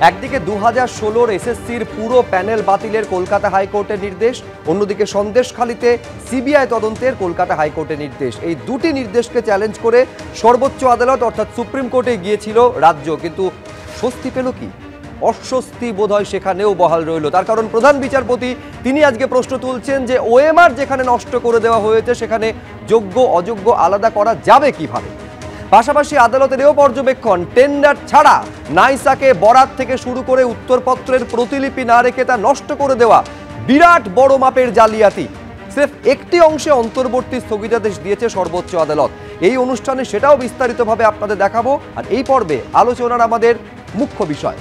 একদিকে 2016 এসএসসির পুরো প্যানেল বাতিলের কলকাতা হাইকোর্টের নির্দেশ, অন্যদিকে সন্দেশখালীতে সিবিআই তদন্তের কলকাতা হাইকোর্টের নির্দেশ। এই দুটি নির্দেশকে চ্যালেঞ্জ করে সর্বোচ্চ আদালত অর্থাৎ সুপ্রিম কোর্টে গিয়েছিল রাজ্য, কিন্তু স্বস্তি পেল কি? অস্বস্তি বোধহয় সেখানেও বহাল রইল। তার কারণ প্রধান বিচারপতি তিনি আজকে প্রশ্ন তুলছেন যে ওএমআর যেখানে নষ্ট করে দেওয়া হয়েছে সেখানে যোগ্য অযোগ্য আলাদা করা যাবে কিভাবে। পাশাপাশি আদালতের এও পর্যবেক্ষণ, টেন্ডার ছাড়া নাইসাকে বরাত থেকে শুরু করে উত্তরপত্রের প্রতিলিপি না রেখে তা নষ্ট করে দেওয়া বিরাট বড় মাপের জালিয়াতি। সির্ফ একটি অংশে অন্তর্বর্তী স্থগিতাদেশ দিয়েছে সর্বোচ্চ আদালত। এই অনুষ্ঠানে সেটাও বিস্তারিতভাবে আপনাদের দেখাবো। আর এই পর্বে আলোচনার আমাদের মুখ্য বিষয়,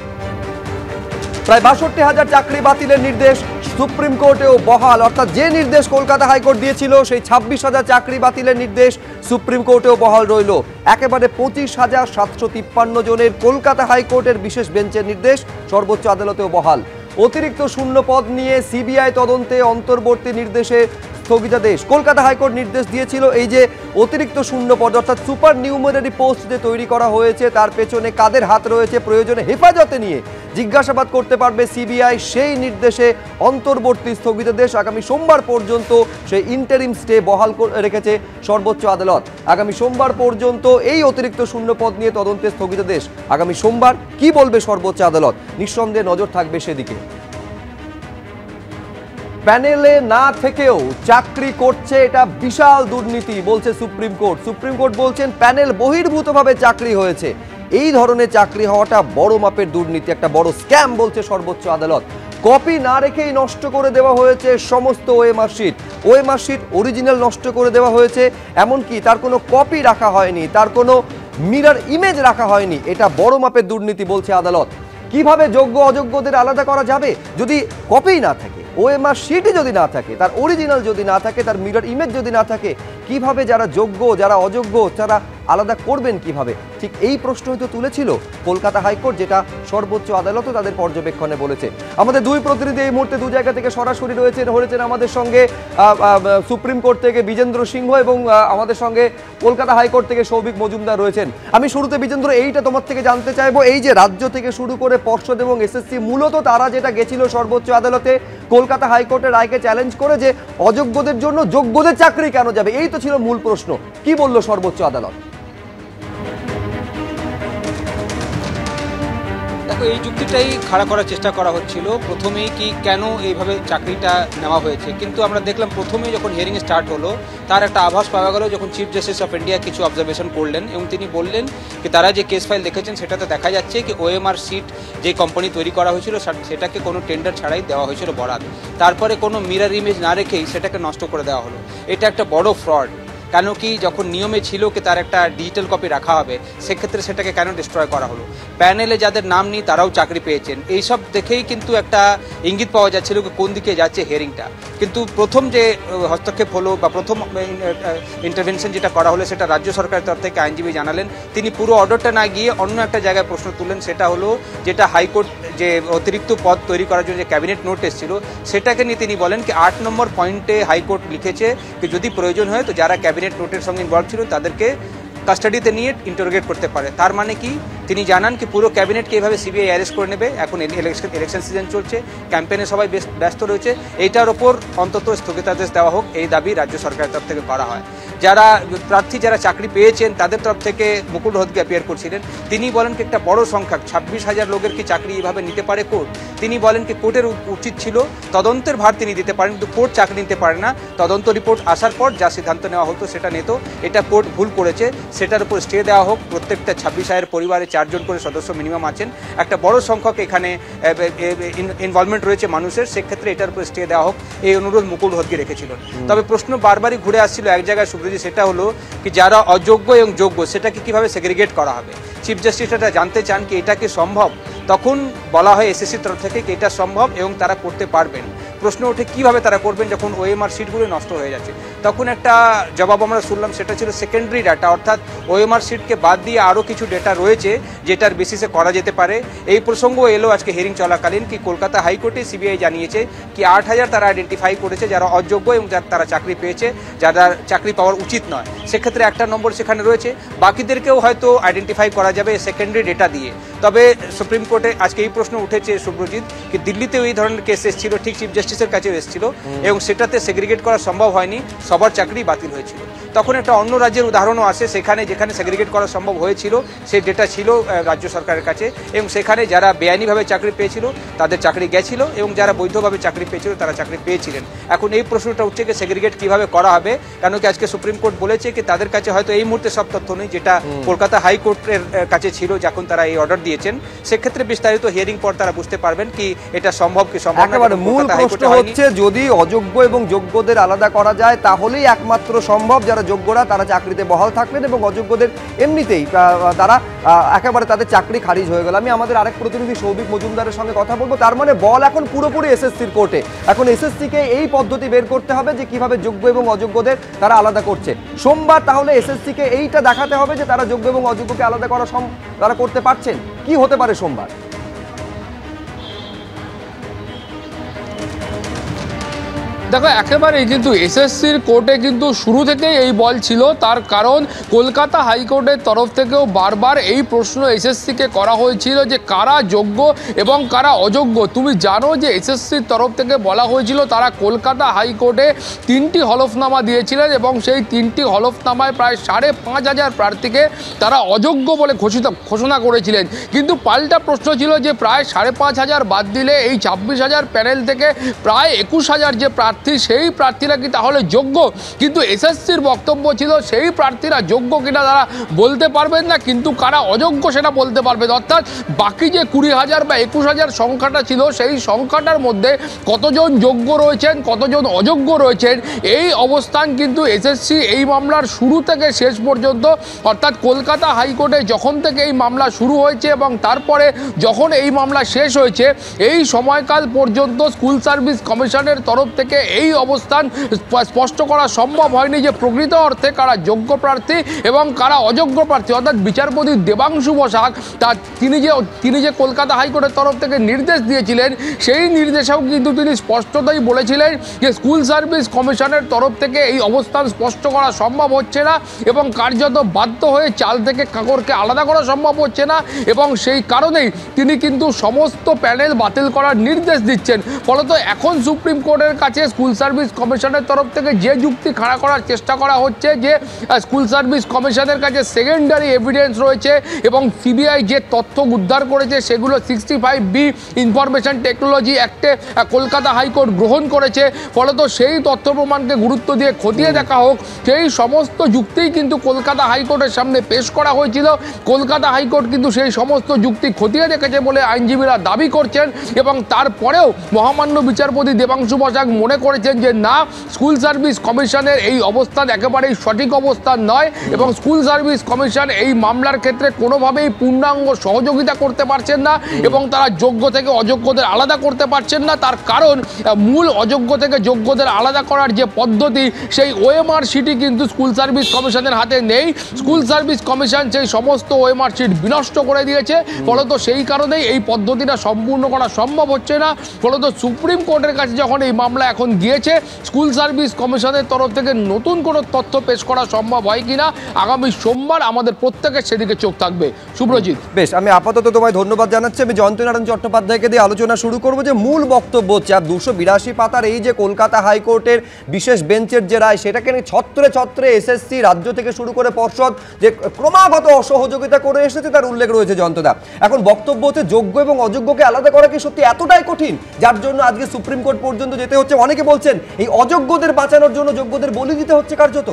প্রায় 62,000 চাকরি বাতিলের নির্দেশ সুপ্রিম কোর্টেও বহাল। অর্থাৎ যে নির্দেশ কলকাতা হাইকোর্ট দিয়েছিল সেই 26,000 চাকরি বাতিলের নির্দেশ সুপ্রিম কোর্টেও বহাল রইল। একেবারে 25,753 জনের কলকাতা হাইকোর্টের বিশেষ বেঞ্চের নির্দেশ সর্বোচ্চ আদালতেও বহাল। অতিরিক্ত শূন্য পদ নিয়ে সিবিআই তদন্তে অন্তর্বর্তী নির্দেশে স্থগিতাদেশ। কলকাতা হাইকোর্ট নির্দেশ দিয়েছিল এই যে অতিরিক্ত শূন্য পদ অর্থাৎ সুপার নিউমারি পোস্ট যে তৈরি করা হয়েছে তার পেছনে কাদের হাত রয়েছে প্রয়োজনে হেফাজতে নিয়ে জিজ্ঞাসাবাদ করতে পারবে সিবিআই। সেই নির্দেশে অন্তর্বর্তী স্থগিতাদেশ আগামী সোমবার পর্যন্ত সেই ইন্টারিম স্টে বহাল রেখেছে সর্বোচ্চ আদালত। আগামী সোমবার পর্যন্ত এই অতিরিক্ত শূন্য পদ নিয়ে তদন্তের স্থগিতাদেশ। আগামী সোমবার কি বলবে সর্বোচ্চ আদালত, নিঃসন্দেহে নজর থাকবে সেদিকে। প্যানেলে না থেকেও চাকরি করছে, এটা বিশাল দুর্নীতি বলছে সুপ্রিম কোর্ট। সুপ্রিম কোর্ট বলছেন প্যানেল বহির্ভূতভাবে চাকরি হয়েছে। এই ধরনের চাকরি হওয়াটা বড় মাপের দুর্নীতি, একটা বড় স্ক্যাম বলছে সর্বোচ্চ আদালত। কপি না রেখেই নষ্ট করে দেওয়া হয়েছে সমস্ত OMR sheet. OMR sheet original নষ্ট করে দেওয়া হয়েছে, এমনকি তার কোনো কপি রাখা হয়নি, তার কোনো মিরর ইমেজ রাখা হয়নি। এটা বড় মাপের দুর্নীতি বলছে আদালত। কিভাবে যোগ্য অযোগ্যদের আলাদা করা যাবে যদি কপি না থাকে, ওএমআর শিটই যদি না থাকে, তার অরিজিনাল যদি না থাকে, তার মিরর ইমেজ যদি না থাকে, কিভাবে যারা যোগ্য যারা অযোগ্য তারা আলাদা করবেন কিভাবে? ঠিক এই প্রশ্নই তো তুলেছিল কলকাতা হাইকোর্ট, যেটা সর্বোচ্চ আদালতও তাদের পর্যবেক্ষণে বলেছে। আমাদের দুই প্রতিনিধি এই মুহূর্তে দু জায়গা থেকে সরাসরি রয়েছেন আমাদের সঙ্গে সুপ্রিম কোর্ট থেকে বিজেন্দ্র সিংহ এবং আমাদের সঙ্গে কলকাতা হাইকোর্ট থেকে সৌভিক মজুমদার রয়েছেন। আমি শুরুতে বিজেন্দ্র এইটা তোমার থেকে জানতে চাইবো, এই যে রাজ্য থেকে শুরু করে পর্ষদ এবং এসএসসি মূলত তারা যেটা গেছিল সর্বোচ্চ আদালতে কলকাতা হাইকোর্টের রায়কে চ্যালেঞ্জ করে যে অযোগ্যদের জন্য যোগ্যদের চাকরি কেন যাবে, এই তো ছিল মূল প্রশ্ন। কি বলল সর্বোচ্চ আদালত? দেখো, এই যুক্তিটাই খাড়া করার চেষ্টা করা হচ্ছিল প্রথমেই, কি কেন এইভাবে চাকরিটা নেওয়া হয়েছে। কিন্তু আমরা দেখলাম প্রথমেই যখন হিয়ারিং স্টার্ট হলো তার একটা আভাস পাওয়া গেল যখন চিফ জাস্টিস অফ ইন্ডিয়া কিছু অবজারভেশন করলেন এবং তিনি বললেন কি তারা যে কেস ফাইল দেখেছেন সেটাতে দেখা যাচ্ছে কি ওএমআর সিট যে কোম্পানি তৈরি করা হয়েছিল সেটাকে কোনো টেন্ডার ছাড়াই দেওয়া হয়েছিল বরাত, তারপরে কোনো মিরর ইমেজ না রেখেই সেটাকে নষ্ট করে দেওয়া হলো। এটা একটা বড় ফ্রড। কেন কি যখন নিয়মে ছিল কি তার একটা ডিজিটাল কপি রাখা হবে, সেক্ষেত্রে সেটাকে কেন ডিস্ট্রয় করা হলো? প্যানেলে যাদের নাম নেই তারাও চাকরি পেয়েছেন। এইসব দেখেই কিন্তু একটা ইঙ্গিত পাওয়া যাচ্ছিল কোন দিকে যাচ্ছে হিয়ারিংটা। কিন্তু প্রথম যে হস্তক্ষেপ হলো বা প্রথম ইন্টারভেনশন যেটা করা হলো সেটা রাজ্য সরকারের তরফ থেকে আইনজীবী জানালেন। তিনি পুরো অর্ডারটা না গিয়ে অন্য একটা জায়গায় প্রশ্ন তুললেন, সেটা হলো যেটা হাইকোর্ট যে অতিরিক্ত পদ তৈরি করার জন্য যে ক্যাবিনেট নোট এসেছিল সেটাকে নিয়ে তিনি বলেন কি 8 নম্বর পয়েন্টে হাইকোর্ট লিখেছে যে যদি প্রয়োজন হয় তো যারা ক্যাবিনেট নোটের সঙ্গে ইনভলভ ছিল তাদেরকে কাস্টাডিতে নিয়ে ইন্টারোগেট করতে পারে। তার মানে কি তিনি জানান কি পুরো ক্যাবিনেটকে এইভাবে সিবিআই অ্যারেস্ট করে নেবে। এখন ইলেকশন সিজন চলছে, ক্যাম্পেইনে সবাই বেশ ব্যস্ত রয়েছে, এইটার ওপর অন্তত স্থগিতাদেশ দেওয়া হোক, এই দাবি রাজ্য সরকারের তরফ থেকে করা হয়। যারা প্রার্থী যারা চাকরি পেয়েছেন তাদের তরফ থেকে মুকুল রোহতগি অ্যাপিয়ার করছিলেন। তিনি বলেন কি একটা বড় সংখ্যা 26,000 লোকের কি চাকরি এইভাবে নিতে পারে কোর্ট? তিনি বলেন কি কোর্টের উচিত ছিল তদন্তের ভার তিনি দিতে পারেন, কিন্তু কোর্ট চাকরি নিতে পারে না। তদন্ত রিপোর্ট আসার পর যা সিদ্ধান্ত নেওয়া হতো সেটা নিত। এটা কোর্ট ভুল করেছে, সেটার উপর স্টে দেওয়া হোক। প্রত্যেকটা 26,000 পরিবারে 4 জন করে সদস্য মিনিমাম আছেন, একটা বড় সংখ্যক এখানে ইনভলভমেন্ট রয়েছে মানুষের, সেক্ষেত্রে এটার উপর স্টে দেওয়া হোক, এই অনুরোধ মুকুল রোহতগি রেখেছিলেন। তবে প্রশ্ন বারবারই ঘুরে আসছিল এক জায়গায় সুব্রজি, সেটা হলো কি যারা অযোগ্য এবং যোগ্য সেটাকে কিভাবে সেগ্রিগেট করা হবে। চিফ জাস্টিস এটা জানতে চান কি এটা কি সম্ভব। তখন বলা হয় এসএসসির তরফ থেকে কি এটা সম্ভব এবং তারা করতে পারবেন। প্রশ্ন ওঠে কিভাবে তারা করবেন যখন ওএমআর সিটগুলো নষ্ট হয়ে যাচ্ছে। তখন একটা জবাব আমরা শুনলাম, সেটা ছিল সেকেন্ডারি ডাটা, অর্থাৎ ওএমআর সিটকে বাদ দিয়ে আরও কিছু ডেটা রয়েছে যেটার বেসিসে করা যেতে পারে। এই প্রসঙ্গ এলো আজকে হিয়ারিং চলাকালীন, কি কলকাতা হাইকোর্টে সিবিআই জানিয়েছে কি 8,000 তারা আইডেন্টিফাই করেছে যারা অযোগ্য এবং তারা চাকরি পেয়েছে, যারা চাকরি পাওয়ার উচিত নয়, সেক্ষেত্রে একটা নম্বর সেখানে রয়েছে। বাকিদেরকেও হয়তো আইডেন্টিফাই করা যাবে সেকেন্ডারি ডেটা দিয়ে। তবে সুপ্রিম কোর্টে আজকে এই প্রশ্ন উঠেছে শুভ্রজিৎ, কি দিল্লিতেও এই ধরনের কেস এসেছিল, ঠিক চিফ জাস্টিসের কাছেও এসেছিল, এবং সেটাতে সেগ্রিগেট করা সম্ভব হয়নি, সবার চাকরি বাতিল হয়েছিল। তখন একটা অন্য রাজ্যের উদাহরণও আসে, সেখানে যেখানে সেগ্রিগেট করা সম্ভব হয়েছিল সেই ডেটা ছিল রাজ্য সরকারের কাছে, এবং সেখানে যারা বেআইনিভাবে চাকরি পেয়েছিল তাদের চাকরি গেছিল, এবং যারা বৈধভাবে চাকরি পেয়েছিল তারা চাকরি পেয়েছিলেন। এখন এই প্রশ্নটা উঠছে যে সেগ্রিগেট কীভাবে করা হবে, কেন কি আজকে সুপ্রিম কোর্ট বলেছে কি তাদের কাছে হয়তো এই মুহূর্তে সব তথ্য নেই, যেটা কলকাতা হাইকোর্টের কাছে ছিল যখন তারা এই অর্ডার দিয়েছেন। সেক্ষেত্রে বিস্তারিত হিয়ারিং পর তারা বুঝতে পারবেন কি এটা সম্ভব কি সম্ভব না। একেবারে মূল প্রশ্ন হচ্ছে যদি অযোগ্য এবং যোগ্যদের আলাদা করা যায় তাহলেই একমাত্র সম্ভব, যারা যোগ্যরা তারা চাকরিতে বহাল থাকলেন এবং অযোগ্যদের এমনিতেই তারা একেবারে তাদের চাকরি খারিজ হয়ে গেল। আমি আমাদের আরেক প্রতিনিধি সৌভিক মজুমদারের সঙ্গে কথা বলবো। তার মানে বল এখন পুরোপুরি এসএসসির কোর্টে। এখন এসএসসিকে এই পদ্ধতি বের করতে হবে যে কিভাবে যোগ্য এবং অযোগ্যদের তারা আলাদা করছে। সোমবার তাহলে এসএসসিকে এইটা দেখাতে হবে যে তারা যোগ্য এবং অযোগ্যকে আলাদা করা তারা করতে পারছেন। কি হতে পারে সোমবার? দেখো একেবারেই কিন্তু এসএসসির কোর্টে কিন্তু শুরু থেকেই এই বল ছিল, তার কারণ কলকাতা হাইকোর্টের তরফ থেকেও বারবার এই প্রশ্ন এসএসসিকে করা হয়েছিল যে কারা যোগ্য এবং কারা অযোগ্য। তুমি জানো যে এসএসসির তরফ থেকে বলা হয়েছিল তারা কলকাতা হাইকোর্টে 3টি হলফনামা দিয়েছিলেন এবং সেই 3টি হলফনামায় প্রায় 5,500 প্রার্থীকে তারা অযোগ্য বলে ঘোষণা করেছিলেন। কিন্তু পাল্টা প্রশ্ন ছিল যে প্রায় 5,500 বাদ দিলে এই 26,000 প্যানেল থেকে প্রায় 21,000 যে সেই প্রার্থীরা কি তাহলে যোগ্য? কিন্তু এসএসসির বক্তব্য ছিল সেই প্রার্থীরা যোগ্য কিনা তারা বলতে পারবেন না, কিন্তু কারা অযোগ্য সেটা বলতে পারবেন। অর্থাৎ বাকি যে 20,000 বা 21,000 সংখ্যাটা ছিল সেই সংখ্যাটার মধ্যে কতজন যোগ্য রয়েছেন কতজন অযোগ্য রয়েছেন এই অবস্থান কিন্তু এসএসসি এই মামলার শুরু থেকে শেষ পর্যন্ত, অর্থাৎ কলকাতা হাইকোর্টে যখন থেকে এই মামলা শুরু হয়েছে এবং তারপরে যখন এই মামলা শেষ হয়েছে এই সময়কাল পর্যন্ত স্কুল সার্ভিস কমিশনের তরফ থেকে এই অবস্থান স্পষ্ট করা সম্ভব হয়নি যে প্রকৃত অর্থে কারা যোগ্য প্রার্থী এবং কারা অযোগ্য প্রার্থী। অর্থাৎ বিচারপতি দেবাংশু বসাক তিনি যে কলকাতা হাইকোর্টের তরফ থেকে নির্দেশ দিয়েছিলেন সেই নির্দেশেও কিন্তু তিনি স্পষ্টতই বলেছিলেন যে স্কুল সার্ভিস কমিশনের তরফ থেকে এই অবস্থান স্পষ্ট করা সম্ভব হচ্ছে না এবং কার্যত বাধ্য হয়ে চাল থেকে কাঁকরকে আলাদা করা সম্ভব হচ্ছে না, এবং সেই কারণেই তিনি কিন্তু সমস্ত প্যানেল বাতিল করার নির্দেশ দিচ্ছেন। ফলত এখন সুপ্রিম কোর্টের কাছে স্কুল সার্ভিস কমিশনের তরফ থেকে যে যুক্তি খাড়া করার চেষ্টা করা হচ্ছে যে স্কুল সার্ভিস কমিশনের কাছে সেকেন্ডারি এভিডেন্স রয়েছে এবং সিবিআই যে তথ্য উদ্ধার করেছে সেগুলো 65B ইনফরমেশন টেকনোলজি অ্যাক্টে কলকাতা হাইকোর্ট গ্রহণ করেছে। ফলত সেই তথ্য প্রমাণকে গুরুত্ব দিয়ে খতিয়ে দেখা হোক, সেই সমস্ত যুক্তিই কিন্তু কলকাতা হাইকোর্টের সামনে পেশ করা হয়েছিল। কলকাতা হাইকোর্ট কিন্তু সেই সমস্ত যুক্তি খতিয়ে দেখেছে বলে আইনজীবীরা দাবি করছেন, এবং তারপরেও মহামান্য বিচারপতি দেবাংশু বসাক মনে করেছেন যে না, স্কুল সার্ভিস কমিশনের এই অবস্থান একেবারেই সঠিক অবস্থান নয় এবং স্কুল সার্ভিস কমিশন এই মামলার ক্ষেত্রে কোনোভাবেই পূর্ণাঙ্গ সহযোগিতা করতে পারছেন না এবং তারা যোগ্য থেকে অযোগ্যদের আলাদা করতে পারছেন না। তার কারণ মূল অযোগ্য থেকে যোগ্যদের আলাদা করার যে পদ্ধতি সেই ওএমআর শিটই কিন্তু স্কুল সার্ভিস কমিশনের হাতে নেই। স্কুল সার্ভিস কমিশন সেই সমস্ত ওএমআর শিট বিনষ্ট করে দিয়েছে। ফলত সেই কারণেই এই পদ্ধতিটা সম্পূর্ণ করা সম্ভব হচ্ছে না। ফলত সুপ্রিম কোর্টের কাছে যখন এই মামলা এখন গিয়েছে, স্কুল সার্ভিস কমিশনের তরফ থেকে নতুন কোনো তথ্য পেশ করা সম্ভব হয় কিনা আগামী সোমবার আমাদের প্রত্যেকের সেদিকে চোখ থাকবে। সুব্রজিৎ, বেশ, আমি আপাতত তোমায় ধন্যবাদ জানাচ্ছি। আমি জয়ন্তনারায়ণ চট্টোপাধ্যায়কে দিয়ে আলোচনা শুরু করবো যে মূল বক্তব্য হচ্ছে 282 পাতার এই যে কলকাতা হাইকোর্টের বিশেষ বেঞ্চের যে রায় সেটাকে ছত্রে ছত্রে এসএসসি রাজ্য থেকে শুরু করে পর্ষদ যে ক্রমাগত অসহযোগিতা করে এসেছে তার উল্লেখ রয়েছে জয়ন্তদা। এখন বক্তব্য হচ্ছে যোগ্য এবং অযোগ্যকে আলাদা করা কি সত্যি এতটাই কঠিন যার জন্য আজকে সুপ্রিম কোর্ট পর্যন্ত যেতে হচ্ছে? অনেকে বলছেন এই অযোগ্যদের বাঁচানোর জন্য যোগ্যদের বলি দিতে হচ্ছে কার্যত।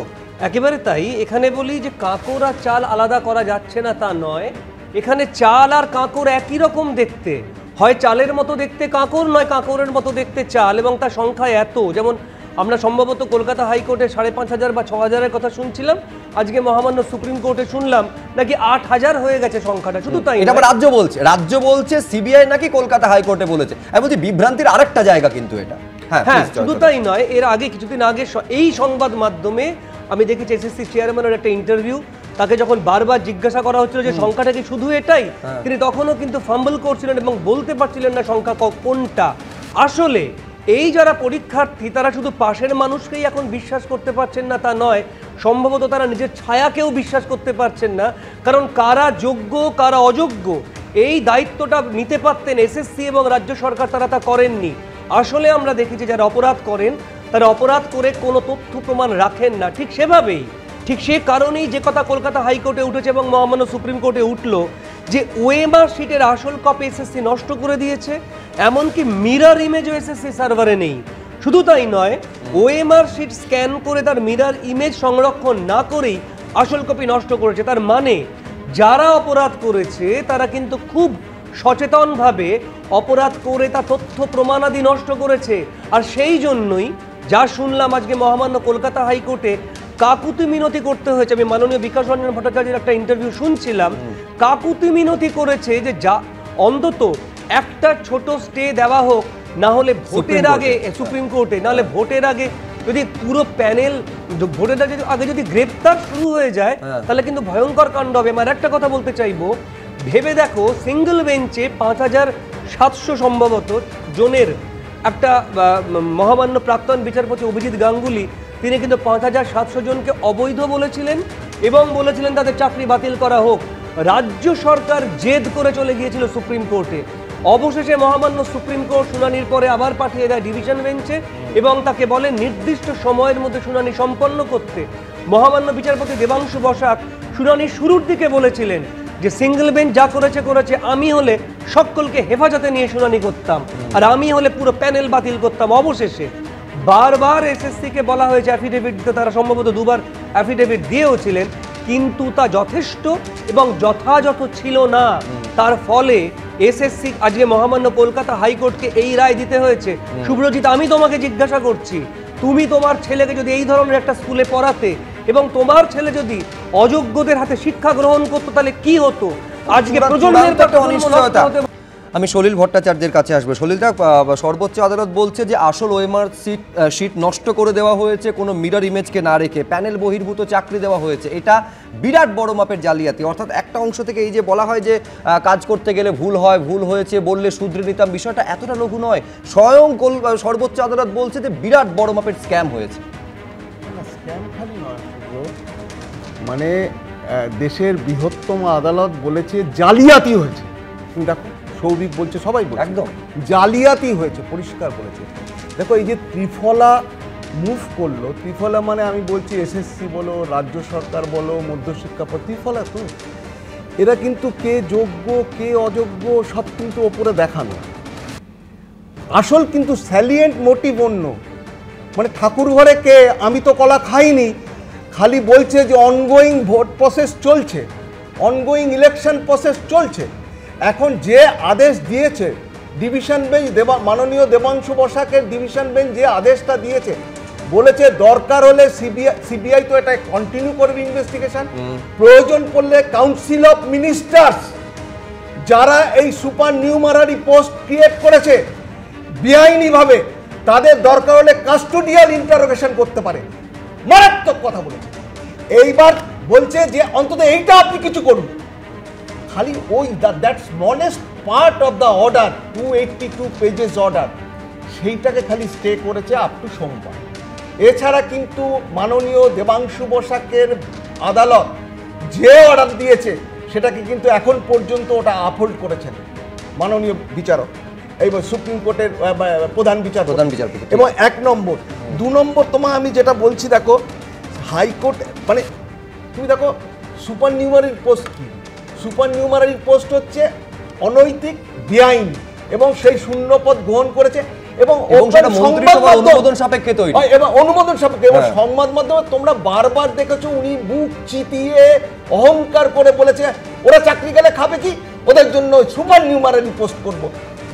একেবারে তাই। এখানে বলি যে কাঁকর আর চাল আলাদা করা যাচ্ছে না তা নয়, এখানে চাল আর কাঁকর একই রকম দেখতে, হয় চালের মতো দেখতে কাঁকর নয় কাঁকরের মতো দেখতে চাল, এবং তার সংখ্যা এত, যেমন আমরা সম্ভবত কলকাতা হাইকোর্টে 5,500 বা 6,000-এর কথা শুনছিলাম, আজকে মহামান্য সুপ্রিম কোর্টে শুনলাম নাকি 8,000 হয়ে গেছে সংখ্যাটা। শুধু তাই, এটা রাজ্য বলছে সিবিআই নাকি কলকাতা হাইকোর্টে বলেছে। আমি বলছি বিভ্রান্তির আরেকটা জায়গা কিন্তু এটা। হ্যাঁ, শুধু তাই নয়, এর আগে কিছুদিন আগে এই সংবাদ মাধ্যমে আমি দেখেছি এসএসসি চেয়ারম্যানের একটা ইন্টারভিউ, তাকে যখন বারবার জিজ্ঞাসা করা হচ্ছিল যে সংখ্যাটা কি শুধু এটাই, তিনি তখনও কিন্তু ফাম্বল করছিলেন এবং বলতে পারছিলেন না সংখ্যা কোনটা। আসলে এই যারা পরীক্ষার্থী তারা শুধু পাশের মানুষকেই এখন বিশ্বাস করতে পারছেন না তা নয়, সম্ভবত তারা নিজের ছায়াকেও বিশ্বাস করতে পারছেন না। কারণ কারা যোগ্য কারা অযোগ্য এই দায়িত্বটা নিতে পারতেন এসএসসি এবং রাজ্য সরকার, তারা তা করেননি। আসলে আমরা দেখেছি যারা অপরাধ করেন তারা অপরাধ করে কোনো তথ্য প্রমাণ রাখেন না, ঠিক সেভাবেই, ঠিক সে কারণেই যে কথা কলকাতা হাইকোর্টে উঠেছে এবং মহামান্য সুপ্রিম কোর্টে উঠলো যে ওএমআর শিটের আসল কপি এসএসসি নষ্ট করে দিয়েছে, এমনকি মিরর ইমেজও এসএসসি সার্ভারে নেই। শুধু তাই নয়, ওএমআর শিট স্ক্যান করে তার মিরর ইমেজ সংরক্ষণ না করেই আসল কপি নষ্ট করেছে। তার মানে যারা অপরাধ করেছে তারা কিন্তু খুব সচেতনভাবে অপরাধ করে তা তথ্য প্রমাণাদি নষ্ট করেছে। আর সেই জন্যই যা শুনলাম আজকে মহামান্য কলকাতা হাইকোর্টে কাকুতি মিনতি করতে হয়েছে। আমি মাননীয় বিকাশ রঞ্জন ভট্টাচার্যের একটা ইন্টারভিউ শুনছিলাম, কাকুতি মিনতি করেছে যে যা অন্তত একটা ছোট স্টে দেওয়া হোক, না হলে ভোটের আগে সুপ্রিম কোর্টে, না হলে ভোটের আগে যদি পুরো প্যানেল ভোটের আগে যদি গ্রেপ্তার শুরু হয়ে যায় তাহলে কিন্তু ভয়ঙ্কর কাণ্ড হবে। আমার একটা কথা বলতে চাইবো, ভেবে দেখো সিঙ্গেল বেঞ্চে 5700 সম্ভবত জনের একটা মহামান্য প্রাক্তন বিচারপতি অভিজিৎ গাঙ্গুলি তিনি কিন্তু 5700 জনকে অবৈধ বলেছিলেন এবং বলেছিলেন তাদের চাকরি বাতিল করা হোক। রাজ্য সরকার জেদ করে চলে গিয়েছিল সুপ্রিম কোর্টে। অবশেষে মহামান্য সুপ্রিম কোর্ট শুনানির পরে আবার পাঠিয়ে দেয় ডিভিশন বেঞ্চে এবং তাকে বলে নির্দিষ্ট সময়ের মধ্যে শুনানি সম্পন্ন করতে। মহামান্য বিচারপতি দেবাংশু বসাক শুনানি শুরুর দিকে বলেছিলেন যে সিঙ্গেল বেঞ্চ যা করেছে করেছে, আমি হলে সকলকে হেফাজতে নিয়ে শুনানি করতাম আর আমি হলে পুরো প্যানেল বাতিল করতাম। অবশেষে বারবার এসএসসিকে বলা হয়েছে অ্যাফিডেভিট দিতে, তারা সম্ভবত দুবার অ্যাফিডেভিট দিয়েও ছিলেন, কিন্তু তা যথেষ্ট এবং যথাযথ ছিল না। তার ফলে এসএসসি আজকে মহামান্য কলকাতা হাইকোর্টকে এই রায় দিতে হয়েছে। শুভ্রজিৎ, আমি তোমাকে জিজ্ঞাসা করছি, তুমি তোমার ছেলেকে যদি এই ধরনের একটা স্কুলে পড়াতে এবং তোমার ছেলে যদি অযোগ্যদের হাতে শিক্ষা গ্রহণ করতো তাহলে কি হতো? আজকে প্রজন্মের একটা অনিশ্চয়তা। আমি সলিল ভট্টাচার্যের কাছে আসবো। সলিলদা, সর্বোচ্চ আদালত বলছে যে আসল ওএমআর শিট নষ্ট করে দেওয়া হয়েছে, কোনো মিরর ইমেজকে না রেখে প্যানেল বহির্ভূত চাকরি দেওয়া হয়েছে। এটা বিরাট বড় মাপের জালিয়াতি। অর্থাৎ একটা অংশ থেকে এই যে বলা হয় যে কাজ করতে গেলে ভুল হয়, ভুল হয়েছে বললে শুধরে নিতাম, বিষয়টা এতটা লঘু নয়। স্বয়ং সর্বোচ্চ আদালত বলছে যে বিরাট বড় মাপের স্ক্যাম হয়েছে। স্ক্যাম খালি নয়, মানে দেশের বৃহত্তম আদালত বলেছে জালিয়াতি হয়েছে। তুমি দেখো, সৌভিক বলছে, সবাই বলছে একদম জালিয়াতি হয়েছে, পরিষ্কার বলেছে। দেখো, এই যে ত্রিফলা মুভ করলো, ত্রিফলা মানে আমি বলছি এসএসসি বলো, রাজ্য সরকার বলো, মধ্যশিক্ষা ত্রিফলা, তো এরা কিন্তু কে যোগ্য কে অযোগ্য সব কিন্তু ওপরে দেখানো। আসল কিন্তু স্যালিয়েন্ট মোটিভ অন্য, মানে ঠাকুর ঘরে কে, আমি তো কলা খাইনি, খালি বলছে যে অনগোয়িং ভোট প্রসেস চলছে, অনগোয়িং ইলেকশন প্রসেস চলছে। এখন যে আদেশ দিয়েছে ডিভিশন বেঞ্চ, মাননীয় দেবাংশু বসাকের ডিভিশন বেঞ্চ যে আদেশটা দিয়েছে, বলেছে দরকার হলে সিবিআই তো এটা কন্টিনিউ করবে ইনভেস্টিগেশন, প্রয়োজন পড়লে কাউন্সিল অফ মিনিস্টার্স যারা এই সুপার নিউমারারি পোস্ট ক্রিয়েট করেছে বেআইনিভাবে, তাদের দরকার হলে কাস্টোডিয়াল ইন্টারোগেশন করতে পারে। মারাত্মক কথা বলেছে। এইবার বলছে যে অন্তত এইটা আপনি কিছু করুন। খালি ওই that smallest part of the order, 282 pages order, সেইটাকে খালি স্টে করেছে আপ টু সোমবার। এছাড়া কিন্তু মাননীয় দেবাংশু বসাকের আদালত যে অর্ডার দিয়েছে সেটাকে কিন্তু এখন পর্যন্ত ওটা আপহোল্ড করেছেন মাননীয় বিচারক, এইবার সুপ্রিম কোর্টের প্রধান বিচারপতি। এবং 1 নম্বর 2 নম্বর তোমার আমি যেটা বলছি, দেখো হাইকোর্ট মানে তুমি দেখো সুপার নিউমারির পোস্ট কি, সুপার নিউমারারি পোস্ট হচ্ছে অনৈতিক, বেআইনি এবং সেই শূন্যপদ গ্রহণ করেছে এবং অনুমোদন সাপেক্ষে তৈরি এবং অনুমোদন সাপেক্ষে। এবং সংবাদ মাধ্যমে তোমরা বারবার দেখেছো উনি বুক চিতিয়ে অহংকার করে বলেছে ওরা চাকরি গেলে খাবে কি, ওদের জন্য সুপার নিউমারারি পোস্ট করব।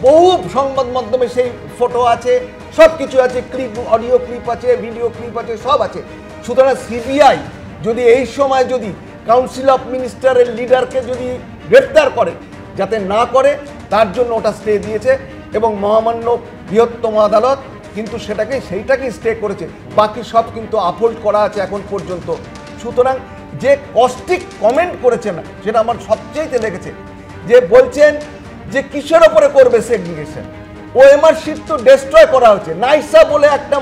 বহু সংবাদ মাধ্যমে সেই ফটো আছে, সব কিছু আছে, ক্লিপ, অডিও ক্লিপ আছে, ভিডিও ক্লিপ আছে, সব আছে। সুতরাং সিবিআই যদি এই সময় যদি কাউন্সিল অফ মিনিস্টারের লিডারকে যদি গ্রেপ্তার করে, যাতে না করে তার জন্য ওটা স্টে দিয়েছে এবং মহামান্য বৃহত্তম আদালত কিন্তু সেইটাকে স্টে করেছে, বাকি সব কিন্তু আপহোল্ড করা আছে এখন পর্যন্ত। সুতরাং যে কস্টিক কমেন্ট করেছেন সেটা আমার সবচেয়ে লেগেছে, যে বলছেন যে কিসের ওপরে করবে সেগ্রিগেশন, ওএমআর শিট তো ডিস্ট্রয় করা হচ্ছে। নাইসা বলে একটা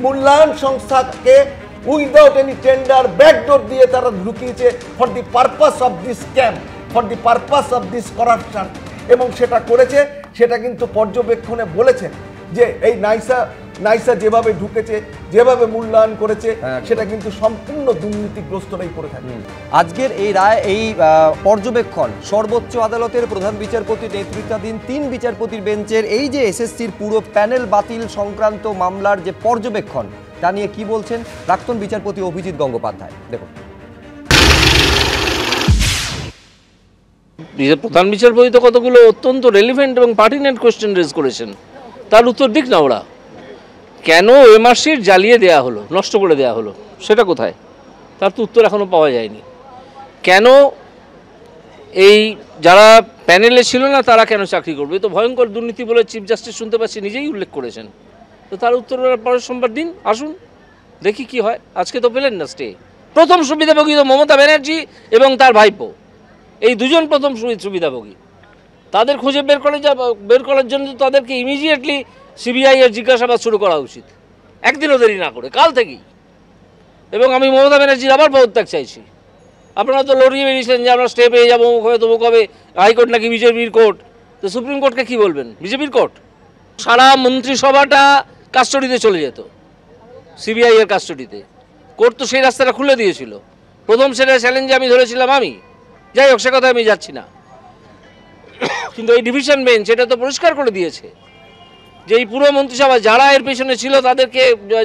মূল্যায়ন সংস্থাকে উইদাউট এনি টেন্ডার ব্যাকডোর দিয়ে তারা ঢুকিয়েছে for the purpose of this scam, for the purpose of this corruption, এবং সেটা করেছে। সেটা কিন্তু পর্যবেক্ষণে বলেছেন যে এই নাইসা যেভাবে ঢুকেছে, যেভাবে মূল্যায়ন করেছে, সেটা কিন্তু সম্পূর্ণ দুর্নীতিগ্রস্তরাই করে থাকে। আজকের এই রায়, এই পর্যবেক্ষণ সর্বোচ্চ আদালতের প্রধান বিচারপতি নেতৃত্বাধীন 3 বিচারপতির বেঞ্চের এই যে এসএসসির পুরো প্যানেল বাতিল সংক্রান্ত মামলার যে পর্যবেক্ষণ, তা নিয়ে কি বলছেন প্রাক্তন বিচারপতি অভিজিৎ গঙ্গোপাধ্যায়। দেখুন। প্রধান বিচারপতি তো কতগুলো অত্যন্ত রেলিভেন্ট এবং পার্টিনেন্ট কোয়েশ্চেন রেজ করেছেন, তার উত্তর দিক না ওরা। কেন ওএমআর শিট জ্বালিয়ে দেওয়া হলো, নষ্ট করে দেওয়া হলো, সেটা কোথায়, তার তো উত্তর এখনও পাওয়া যায়নি। কেন এই যারা প্যানেলে ছিল না তারা কেন চাকরি করবে, তো ভয়ঙ্কর দুর্নীতি বলে চিফ জাস্টিস শুনতে পাচ্ছি নিজেই উল্লেখ করেছেন। তো তার উত্তর পরের সোমবার দিন আসুন, দেখি কি হয়। আজকে তো পেলেন না স্টে। প্রথম সুবিধাভোগী তো মমতা ব্যানার্জি এবং তার ভাইপো, এই দুজন প্রথম সুবিধাভোগী। তাদের খুঁজে বের করার জন্য তাদেরকে ইমিডিয়েটলি সিবিআই এর জিজ্ঞাসাবাদ শুরু করা উচিত, একদিনও দেরি না করে, কাল থেকেই। এবং আমি মমতা ব্যানার্জির আবার পদত্যাগ চাইছি। আপনারা তো লড়িয়ে বেরিয়েছেন যে আমরা স্টে পেয়ে যাবো, হবে তবু কবে, হাইকোর্ট নাকি বিজেপির কোর্ট, তো সুপ্রিম কোর্টকে কী বলবেন, বিজেপির কোর্ট? সারা মন্ত্রিসভাটা কাস্টডিতে চলে যেত, সিবিআই এর কাস্টডিতে। কোর্ট তো সেই রাস্তাটা খুলে দিয়েছিল। প্রথম সেটা চ্যালেঞ্জে আমি ধরেছিলাম আমি, যাই হোক সে কথা আমি যাচ্ছি না। কিন্তু এই ডিভিশন বেঞ্চ এটা তো পরিষ্কার করে দিয়েছে যে এই পুরো মন্ত্রিসভা যারা এর পেছনে ছিল তাদেরকে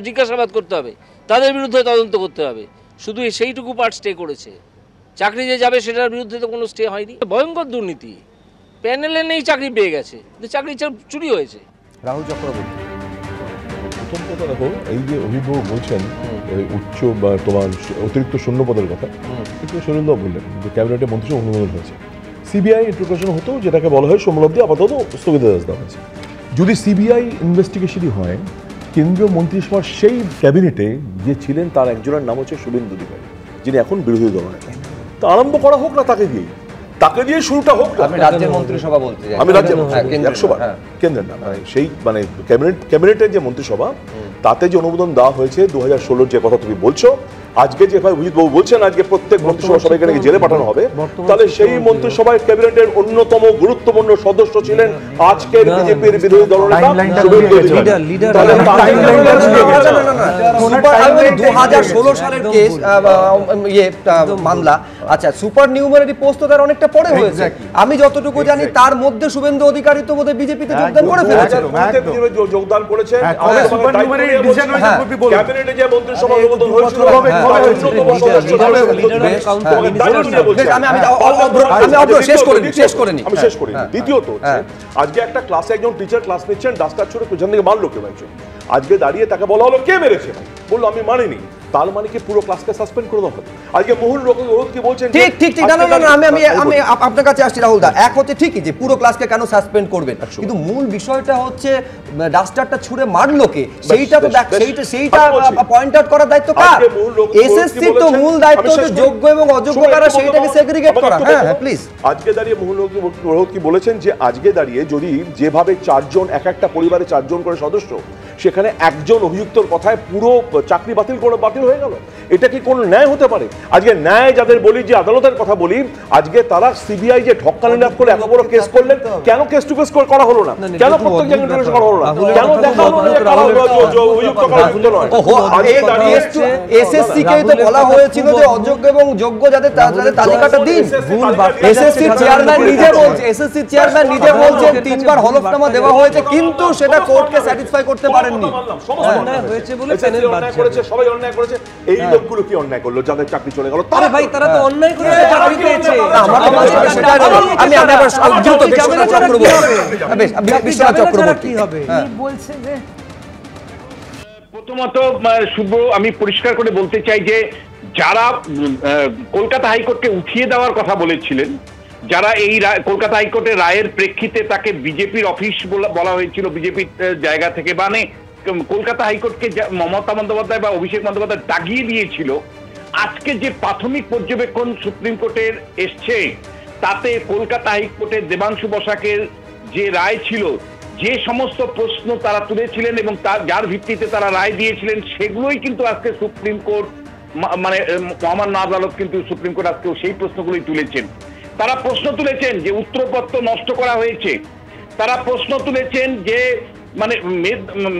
জিজ্ঞাসাবাদ করতে হবে, তাদের বিরুদ্ধে তদন্ত করতে হবে। শুধু সেইটুকু পার্ট স্টে করেছে, চাকরি যে যাবে সেটার বিরুদ্ধে তো কোনো স্টে হয়নি। ভয়ঙ্কর দুর্নীতি, প্যানেলে নেই চাকরি পেয়ে গেছে, চাকরি চুরি হয়েছে। রাহুল চক্রবর্তী। প্রথম কথা দেখো, এই যে অভিভাবক বলছেন উচ্চ বা তোমার অতিরিক্ত শূন্য পদের কথা, একটু সলিলদা বললেন যে ক্যাবিনেটে মন্ত্রিসভা অনুমোদন হয়েছে, সিবিআই ইন্টারোগেশন হতো যেটাকে বলা হয় সোমলব্ধি, আপাতত স্থগিতাদেশ দেওয়া হয়েছে। যদি সিবিআই ইনভেস্টিগেশনই হয়, কেন্দ্রীয় মন্ত্রিসভার সেই ক্যাবিনেটে যে ছিলেন তার একজনের নাম হচ্ছে শুভেন্দু অধিকারী, যিনি এখন বিরোধী দলনেতা। তা আরম্ভ করা হোক না তাকে দিয়েই শুরুটা হোক। আমি রাজ্যের মন্ত্রিসভা বলতে চাই, আমি রাজ্যের 100 বার কেন্দ্রের না, সেই মানে ক্যাবিনেটের যে মন্ত্রিসভা, তাতে যে অনুমোদন দেওয়া হয়েছে 2016 যে কথা তুমি বলছো, আজকে যে অভিজিৎ বাবু বলছেন আজকে প্রত্যেক মন্ত্রিসভা সবাইকে নাকি জেলে পাঠানো হবে, তাহলে সেই মন্ত্রিসভায় ক্যাবিনেটের অন্যতম গুরুত্বপূর্ণ সদস্য ছিলেন আজকের বিজেপির বিরোধী দলনেতা শুভেন্দু অধিকারী। 2016 সালের কেস মামলা। আচ্ছা, সুপার নিউমারি পোস্ট তো তার অনেকটা পরে হয়েছে। আমি যতটুকু জানি তার মধ্যে শুভেন্দু অধিকারী তো বোধহয় বিজেপিতে যোগদান করে ফেলেছেন। যোগদান করেছেন। ক্যাবিনেটে যে মন্ত্রিসভা অনুমোদন হয়েছিল দ্বিতীয়ত আজকে একটা ক্লাসে একজন টিচার ক্লাস নিচ্ছেন, ডাস্টার ছুড়ে পেছন থেকে মারলো কেউ একজন। আজকে দাঁড়িয়ে তাকে বলা হলো কে মেরেছে, বললো আমি মানিনি, তার মানে কি পুরো ক্লাসকে সাসপেন্ড করে দেওয়া হবে? আজকে মহুল রোহিত কি বলছেন? ঠিক ঠিক ঠিক, না না না, আমি আপনার কাছে আসছি রাহুল দা। এক হচ্ছে ঠিকই যে পুরো ক্লাসকে কেন সাসপেন্ড করবেন, কিন্তু মূল বিষয়টা হচ্ছে ডাস্টারটা ছুঁড়ে মারলো কে, সেইটা তো সেইটা পয়েন্ট আউট করার দায়িত্ব কার? এসএসসি তো মূল দায়িত্ব হচ্ছে যোগ্য এবং অযোগ্য কারা সেইটাকে সেগ্রিগেট করা। হ্যাঁ প্লিজ। আজকে দাঁড়িয়ে মহুল রোহিত কি বলেছেন যে আজকে দাঁড়িয়ে যদি যেভাবে 4 জন, একটা পরিবারে 4 জন করে সদস্য, সেখানে একজন অভিযুক্তর কথায় পুরো চাকরি বাতিল হয়ে গেল, এটা কি কোনো ন্যায় হতে পারে? আজকে ন্যায় যাদের বলি, যে আদালতের কথা বলি, আজকে তারা সিবিআই যে ঢক্কানি লাভ করে এত বড় কেস করলেন, কেন কেস টু কেস করা হলো না? কেন প্রত্যেক জায়গায় ইন্টারভিউ করা হলো না? কেন দেখা হলো না যে কারা অভিযুক্ত করা অভিযুক্ত নয়? আজকে দাঁড়িয়ে এসএসসি কে তো বলা হয়েছিল যে অযোগ্য এবং যোগ্য যাদের তালিকাটা দিন। এসএসসি চেয়ারম্যান নিজে বলছেন 3 বার হলফনামা দেওয়া হয়েছে, কিন্তু সেটা কোর্টকে স্যাটিসফাই করতে পারেননি। অন্যায় হয়েছে বলে প্যানেল বাদ করেছে, সবাই অন্যায় করেছে। এই লোকগুলো কি অন্যায় করলো যাদের চাকরি চলে গেল? আরে ভাই, তারা তো অন্যায় করে চাকরি পেয়েছে। আমি আবার দ্রুত চক্রবর্তী হবে বলছে যে প্রথমত শুভ আমি পরিষ্কার করে বলতে চাই যে যারা কলকাতা হাইকোর্টকে উঠিয়ে দেওয়ার কথা বলেছিলেন, যারা এই কলকাতা হাইকোর্টের রায়ের প্রেক্ষিতে তাকে বিজেপির অফিস বলা হয়েছিল, বিজেপির জায়গা থেকে, মানে কলকাতা হাইকোর্টকে মমতা বন্দ্যোপাধ্যায় বা অভিষেক বন্দ্যোপাধ্যায় দাগিয়ে দিয়েছিল, আজকে যে প্রাথমিক পর্যবেক্ষণ সুপ্রিম কোর্টের এসছে তাতে কলকাতা হাইকোর্টের দেবাংশু বসাকের যে রায় ছিল, যে সমস্ত প্রশ্ন তারা তুলেছিলেন এবং যার ভিত্তিতে তারা রায় দিয়েছিলেন, সেগুলোই কিন্তু আজকে সুপ্রিম কোর্ট মানে মহামান্য আদালত কিন্তু সুপ্রিম কোর্ট আজকেও সেই প্রশ্নগুলোই তুলেছেন। তারা প্রশ্ন তুলেছেন যে উত্তরপত্র নষ্ট করা হয়েছে, তারা প্রশ্ন তুলেছেন যে মানে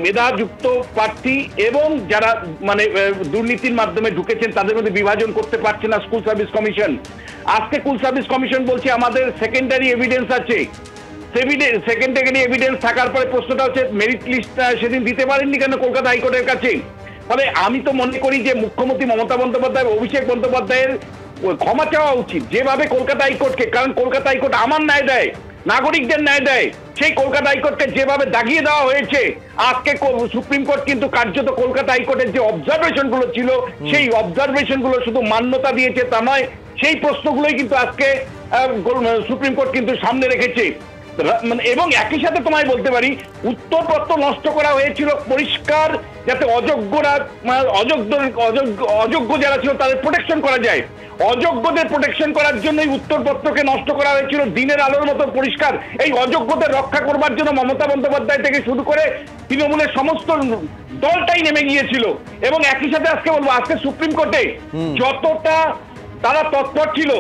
মেধাযুক্ত প্রার্থী এবং যারা মানে দুর্নীতির মাধ্যমে ঢুকেছেন তাদের মধ্যে বিভাজন করতে পারছে না স্কুল সার্ভিস কমিশন। আজকে স্কুল সার্ভিস কমিশন বলছে আমাদের সেকেন্ডারি এভিডেন্স আছে, সেকেন্ডারি এভিডেন্স থাকার পরে প্রশ্নটা হচ্ছে মেরিট লিস্টটা সেদিন দিতে পারেননি কেন কলকাতা হাইকোর্টের কাছে? ফলে আমি তো মনে করি যে মুখ্যমন্ত্রী মমতা বন্দ্যোপাধ্যায়, অভিষেক বন্দ্যোপাধ্যায়ের ক্ষমা চাওয়া উচিত যেভাবে কলকাতা হাইকোর্টকে, কারণ কলকাতা হাইকোর্ট আমার ন্যায় দেয়, নাগরিকদের ন্যায় দেয়, সেই কলকাতা হাইকোর্টকে যেভাবে দাগিয়ে দেওয়া হয়েছে, আজকে সুপ্রিম কোর্ট কিন্তু কার্যত কলকাতা হাইকোর্টের যে অবজারভেশন গুলো ছিল সেই অবজারভেশন গুলো শুধু মান্যতা দিয়েছে তা নয়, সেই প্রশ্নগুলোই কিন্তু আজকে সুপ্রিম কোর্ট কিন্তু সামনে রেখেছে। এবং একই সাথে তোমায় বলতে পারি উত্তরপত্র নষ্ট করা হয়েছিল পরিষ্কার যাতে অযোগ্যরা অযোগ্য যারা ছিল তাদের প্রোটেকশন করা যায়, অযোগ্যদের প্রোটেকশন করার জন্যই উত্তরপত্রকে নষ্ট করা হয়েছিল দিনের আলোর মতো পরিষ্কার। এই অযোগ্যদের রক্ষা করবার জন্য মমতা বন্দ্যোপাধ্যায় থেকে শুরু করে তৃণমূলের সমস্ত দলটাই নেমে গিয়েছিল। এবং একই সাথে আজকে বলবো আজকে সুপ্রিম কোর্টে যতটা তারা তৎপর ছিল,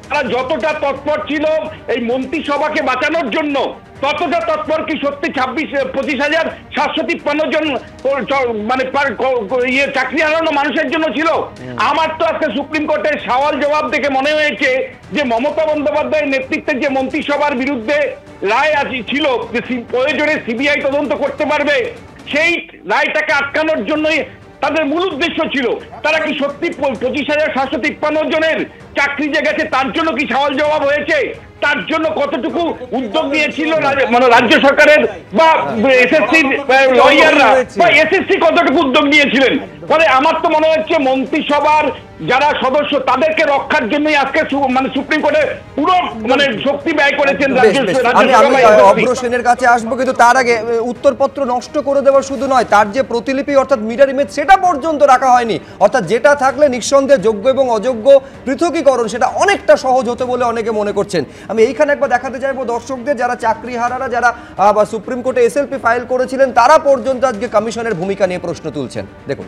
তারা যতটা তৎপর ছিল এই মন্ত্রিসভাকে বাঁচানোর জন্য, ততটা তৎপর কি সত্যি 25,753 জন মানে চাকরি হারানো মানুষের জন্য ছিল? আমার তো আজকে সুপ্রিম কোর্টের সওয়াল জবাব দেখে মনে হয়েছে যে মমতা বন্দ্যোপাধ্যায়ের নেতৃত্বের যে মন্ত্রিসভার বিরুদ্ধে রায় ছিল যে প্রয়োজনে সিবিআই তদন্ত করতে পারবে, সেই রায়টাকে আটকানোর জন্যই তাদের মূল উদ্দেশ্য ছিল। তারা কি সত্যি 25,753 জনের চাকরি যে গেছে তার জন্য কি সওয়াল জবাব হয়েছে? তার জন্য কতটুকু উদ্যোগ নিয়েছিল মানে রাজ্য সরকারের বা এসএসসির লয়াররা বা এসএসসি কতটুকু উদ্যোগ নিয়েছিলেন? ফলে আমার তো মনে হচ্ছে মন্ত্রিসভার যারা সদস্য তাদেরকে রক্ষার জন্যই আজকে মানে সুপ্রিম কোর্টে পুরো মানে শক্তি ব্যয় করেছেন রাজ্য সেনের কাছে আসবো, কিন্তু তার আগে উত্তরপত্র নষ্ট করে দেওয়ার শুধু নয়, তার যে প্রতিলিপি অর্থাৎ মিরর ইমেজ সেটা পর্যন্ত রাখা হয়নি। অর্থাৎ যেটা থাকলে নিঃসন্দেহে যোগ্য এবং অযোগ্য পৃথকীকরণ সেটা অনেকটা সহজ হতো বলে অনেকে মনে করছেন। আমি এইখানে একবার দেখাতে চাইবো দর্শকদের যারা চাকরিহারারা যারা সুপ্রিম কোর্টে এসএলপি ফাইল করেছিলেন তারা পর্যন্ত আজকে কমিশনের ভূমিকা নিয়ে প্রশ্ন তুলছেন। দেখুন,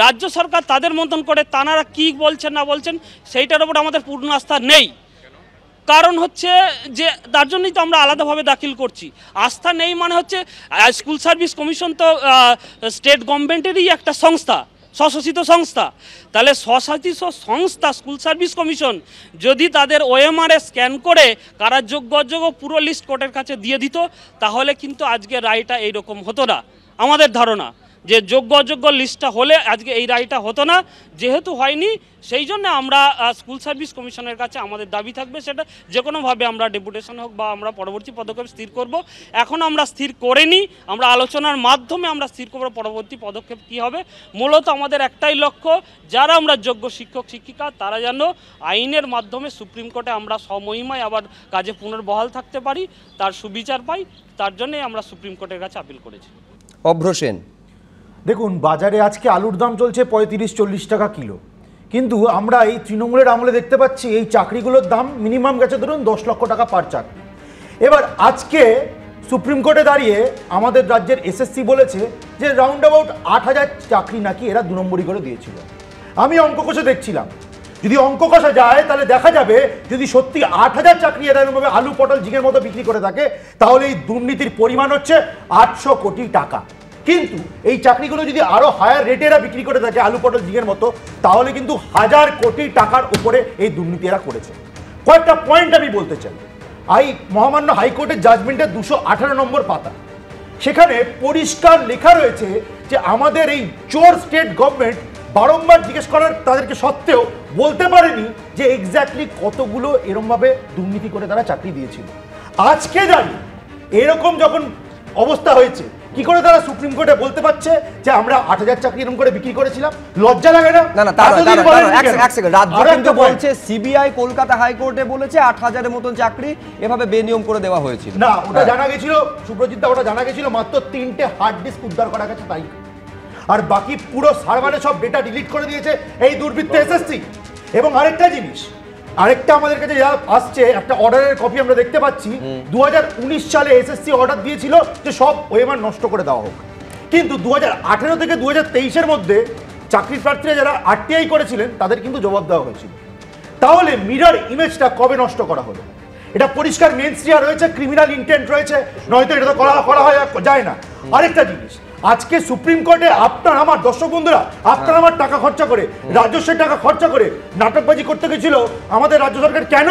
রাজ্য সরকার তাদের মতন করে তানারা কি বলছেন না বলছেন সেইটার উপর আমাদের পূর্ণ আস্থা নেই। কারণ হচ্ছে যে তার জন্যই তো আমরা আলাদাভাবে দাখিল করছি। আস্থা নেই মানে হচ্ছে স্কুল সার্ভিস কমিশন তো স্টেট গভর্নমেন্টেরই একটা সংস্থা, স্বশাসিত সংস্থা। তাহলে স্বশাসিত সংস্থা স্কুল সার্ভিস কমিশন যদি তাদের ওএমআরএ স্ক্যান করে কারা যোগ্য অযোগ্য পুরো লিস্ট কোর্টের কাছে দিয়ে দিত তাহলে কিন্তু আজকে রায়টা এইরকম হতো না। আমাদের ধারণা যে যোগ্য অযোগ্য লিস্টটা হলে আজকে এই রায়টা হতো না, যেহেতু হয়নি সেই জন্য আমরা স্কুল সার্ভিস কমিশনের কাছে আমাদের দাবি থাকবে সেটা যে কোনোভাবে আমরা ডেপুটেশন হোক বা আমরা পরবর্তী পদক্ষেপ স্থির করব। এখন আমরা স্থির করিনি, আমরা আলোচনার মাধ্যমে আমরা স্থির করব পরবর্তী পদক্ষেপ কী হবে। মূলত আমাদের একটাই লক্ষ্য, যারা আমরা যোগ্য শিক্ষক শিক্ষিকা তারা যেন আইনের মাধ্যমে সুপ্রিম কোর্টে আমরা সমহিমায় আবার কাজে পুনর্বহাল থাকতে পারি, তার সুবিচার পাই, তার জন্যই আমরা সুপ্রিম কোর্টের কাছে আপিল করেছি। অভ্র সেন, দেখুন বাজারে আজকে আলুর দাম চলছে 35-40 টাকা কিলো, কিন্তু আমরা এই তৃণমূলের আমলে দেখতে পাচ্ছি এই চাকরিগুলোর দাম মিনিমাম গেছে ধরুন 10 লক্ষ টাকা পার চাকরি। এবার আজকে সুপ্রিম কোর্টে দাঁড়িয়ে আমাদের রাজ্যের এসএসসি বলেছে যে রাউন্ড অ্যাবাউট 8,000 চাকরি নাকি এরা 2 নম্বরই করে দিয়েছিল। আমি অঙ্ক কষে দেখছিলাম, যদি অঙ্ক কষা যায় তাহলে দেখা যাবে যদি সত্যি 8,000 চাকরি এরা এরকমভাবে আলু পটল ঝিঙের মতো বিক্রি করে থাকে তাহলে এই দুর্নীতির পরিমাণ হচ্ছে 800 কোটি টাকা। কিন্তু এই চাকরিগুলো যদি আরো হায়ার রেটে এরা বিক্রি করে থাকে আলু পটল ঝিঙের মতো তাহলে কিন্তু 1000 কোটি টাকার উপরে এই দুর্নীতি এরা করেছে। কয়েকটা পয়েন্ট আমি বলতে চাই। মহামান্য হাইকোর্টের জাজমেন্টের 218 নম্বর পাতা, সেখানে পরিষ্কার লেখা রয়েছে যে আমাদের এই চোর স্টেট গভর্নমেন্ট বারংবার জিজ্ঞেস করার তাদেরকে সত্ত্বেও বলতে পারেনি যে এক্স্যাক্টলি কতগুলো এরমভাবে দুর্নীতি করে তারা চাকরি দিয়েছিল। আজকে জানি এরকম যখন অবস্থা হয়েছে কি করে তারা সুপ্রিম কোর্টে বলতে পারছে যে আমরা 8,000 চাকরি এরকম করে বিক্রি করেছিলাম? লজ্জা লাগে না? না এক সেকেন্ড, রাজ্য কিন্তু বলছে সিবিআই কলকাতা হাইকোর্টে বলেছে 8,000-এর মতন চাকরি এভাবে বেনিয়ম করে দেওয়া হয়েছিল। না, ওটা জানা গেছিল সুব্রজিৎ দা, ওটা জানা গেছিল মাত্র 3টে হার্ড ডিস্ক উদ্ধার করা গেছে তাই, আর বাকি পুরো সার্ভারে সব ডেটা ডিলিট করে দিয়েছে এই দুর্বৃত্ত এসএসসি। এবং আরেকটা জিনিস, আরেকটা আমাদের কাছে যা আসছে একটা অর্ডারের কপি আমরা দেখতে পাচ্ছি, 2019 সালে এসএসসি অর্ডার দিয়েছিল যে সব ওএমআর নষ্ট করে দেওয়া হোক, কিন্তু 2018 থেকে 2023-এর মধ্যে চাকরি প্রার্থীরা যারা আরটিআই করেছিলেন তাদের কিন্তু জবাব দেওয়া হয়েছিল। তাহলে মিরর ইমেজটা কবে নষ্ট করা হলো? এটা পরিষ্কার মেনস্ট্রিয়া রয়েছে, ক্রিমিনাল ইন্টেন্ট রয়েছে, নয়তো এটা তো করা হয় যায় না। আরেকটা জিনিস, আজকে সুপ্রিম কোর্টে আপনার আমার দর্শক বন্ধুরা, আপনার আমার টাকা খরচা করে, রাজস্বের টাকা খরচা করে নাটকবাজি করতে গেছিল আমাদের রাজ্য সরকার। কেন?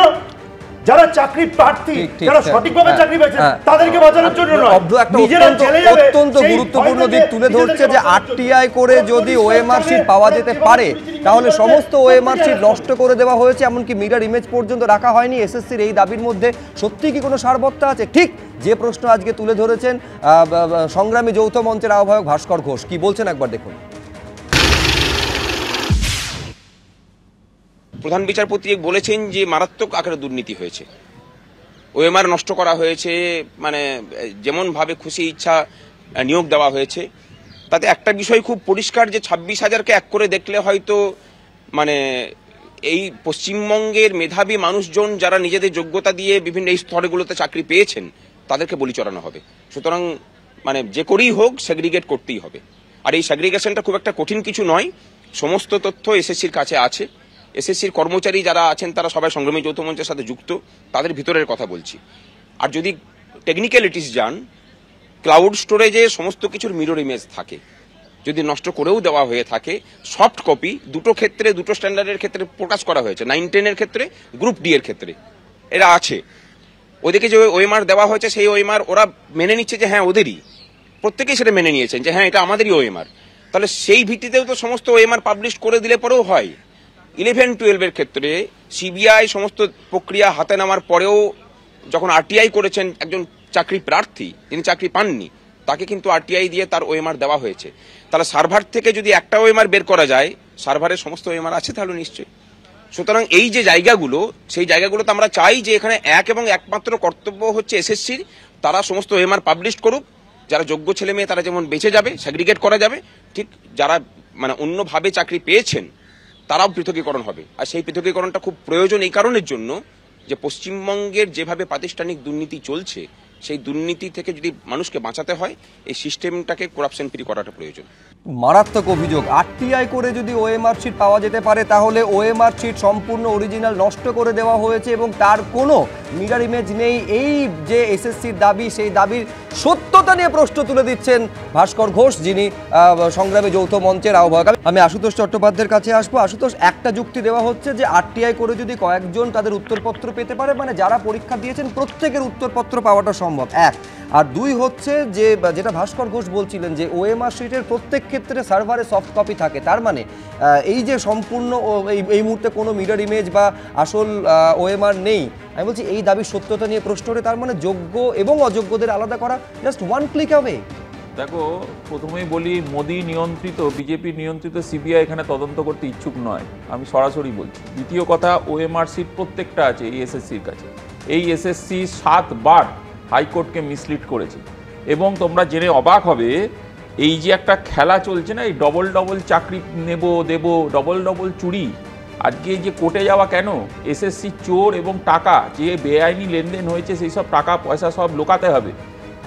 যারা চাকরি প্রার্থী, যারা সঠিকভাবে চাকরি পেয়েছে তাদেরকে বাঁচানোর জন্য নয়, নিজেরা চলে যাবে। অত্যন্ত গুরুত্বপূর্ণ দিক তুলে ধরছে যে আরটিআই করে যদি ওএমআর শিট পাওয়া যেতে পারে তাহলে সমস্ত ওএমআর শিট নষ্ট করে দেওয়া হয়েছে, এমনকি মিরর ইমেজ পর্যন্ত রাখা হয়নি। এসএসসির এই দাবির মধ্যে সত্যি কি কোনো সারবত্তা আছে? ঠিক যে প্রশ্ন আজকে তুলে ধরেছেন সংগ্রামী যৌথ মঞ্চের আহ্বায়ক ভাস্কর ঘোষ, কি বলছেন একবার দেখুন। প্রধান বিচারপতি বলেছেন যে মারাত্মক আকারে দুর্নীতি হয়েছে, ওএমআর নষ্ট করা হয়েছে, মানে যেমন ভাবে খুশি ইচ্ছা নিয়োগ দেওয়া হয়েছে। তাতে একটা বিষয় খুব পরিষ্কার যে 26,000-কে এক করে দেখলে হয়তো মানে এই পশ্চিমবঙ্গের মেধাবী মানুষজন যারা নিজেদের যোগ্যতা দিয়ে বিভিন্ন এই স্তরগুলোতে চাকরি পেয়েছেন তাদেরকে বলি চড়ানো হবে। সুতরাং মানে যে করেই হোক সেগ্রিগেট করতেই হবে। আর এই সেগ্রিগেশনটা খুব একটা কঠিন কিছু নয়, সমস্ত তথ্য এসএসসির কাছে আছে। এসএসসির কর্মচারী যারা আছেন তারা সবাই সংগ্রামী যৌথ মঞ্চের সাথে যুক্ত, তাদের ভিতরের কথা বলছি। আর যদি টেকনিক্যালিটিস যান, ক্লাউড স্টোরেজে সমস্ত কিছুর মিরর ইমেজ থাকে, যদি নষ্ট করেও দেওয়া হয়ে থাকে সফট কপি দুটো ক্ষেত্রে, দুটো স্ট্যান্ডার্ডের ক্ষেত্রে প্রকাশ করা হয়েছে, 9-10-এর ক্ষেত্রে, গ্রুপ ডি এর ক্ষেত্রে এরা আছে। ওদেরকে যে ওএমআর দেওয়া হয়েছে সেই ওএমআর ওরা মেনে নিচ্ছে যে হ্যাঁ ওদেরই, প্রত্যেকেই সেটা মেনে নিয়েছেন যে হ্যাঁ এটা আমাদেরই ওএমআর। তাহলে সেই ভিত্তিতেও তো সমস্ত ওএমআর পাবলিশ করে দিলে পরেও হয়। 11-12-এর ক্ষেত্রে সিবিআই সমস্ত প্রক্রিয়া হাতে নেওয়ার পরেও যখন আরটিআই করেছেন একজন চাকরি প্রার্থী, তিনি চাকরি পাননি, তাকে কিন্তু আরটিআই দিয়ে তার ওএমআর দেওয়া হয়েছে। তাহলে সার্ভার থেকে যদি একটা ওএমআর বের করা যায়, সার্ভারে সমস্ত ওএমআর আছে তাহলে নিশ্চয়ই। সুতরাং এই যে জায়গাগুলো, সেই জায়গাগুলোতে আমরা চাই যে এখানে এক এবং একমাত্র কর্তব্য হচ্ছে এসএসসির, তারা সমস্ত ওএমআর পাবলিশ করুক। যারা যোগ্য ছেলে মেয়ে তারা যেমন বেঁচে যাবে, সেগ্রিগেট করা যাবে, ঠিক যারা মানে অন্যভাবে চাকরি পেয়েছেন তারাও পৃথকীকরণ হবে। আর সেই পৃথকীকরণটা খুব প্রয়োজন এই কারণের জন্য যে পশ্চিমবঙ্গের যেভাবে প্রাতিষ্ঠানিক দুর্নীতি চলছে, সেই দুর্নীতি থেকে যদি মানুষকে বাঁচাতে হয় এই সিস্টেমটাকে করাপশন ফ্রি করাটা প্রয়োজন। মারাত্মক অভিযোগ, আরটিআই করে যদি ওএমআর শিট পাওয়া যেতে পারে তাহলে ওএমআর শিট সম্পূর্ণ অরিজিনাল নষ্ট করে দেওয়া হয়েছে এবং তার কোনো মিরর ইমেজ নেই। এই যে এসএসসির দাবি, সেই দাবির সত্যতা নিয়ে প্রশ্ন তুলে দিচ্ছেন ভাস্কর ঘোষ, যিনি সংগ্রামী যৌথ মঞ্চের আহ্বায়ক। আমি আশুতোষ চট্টোপাধ্যায়ের কাছে আসবো। আশুতোষ, একটা যুক্তি দেওয়া হচ্ছে যে আরটিআই করে যদি কয়েকজন তাদের উত্তরপত্র পেতে পারে, মানে যারা পরীক্ষা দিয়েছেন প্রত্যেকের উত্তরপত্র পাওয়াটা সম্ভব, এক। আর দুই হচ্ছে যে যেটা ভাস্কর ঘোষ বলছিলেন যে ওএমআর শিটের প্রত্যেক ক্ষেত্রে সার্ভারে সফট কপি থাকে, তার মানে এই যে সম্পূর্ণ এই মুহূর্তে কোনো মিরর ইমেজ বা আসল ওএমআর নেই। আমি বলছি এই দাবির সত্যতা নিয়ে প্রশ্ন ওঠে, তার মানে যোগ্য এবং অযোগ্যদের আলাদা করা জাস্ট ওয়ান ক্লিক হবে। দেখো, প্রথমেই বলি মোদি নিয়ন্ত্রিত, বিজেপি নিয়ন্ত্রিত সিবিআই এখানে তদন্ত করতে ইচ্ছুক নয়, আমি সরাসরি বলছি। দ্বিতীয় কথা, ওএমআর শিট প্রত্যেকটা আছে এই এসএসসির কাছে। এই এসএসসি 7 বার হাইকোর্টকে মিসলিড করেছে। এবং তোমরা জেনে অবাক হবে, এই যে একটা খেলা চলছে না, এই ডবল ডবল চাকরি নেব দেব, ডবল ডবল চুরি, আজকে এই যে কোর্টে যাওয়া কেন? এসএসসি চোর এবং টাকা যে বেআইনি লেনদেন হয়েছে সেই সব টাকা পয়সা সব লোকাতে হবে।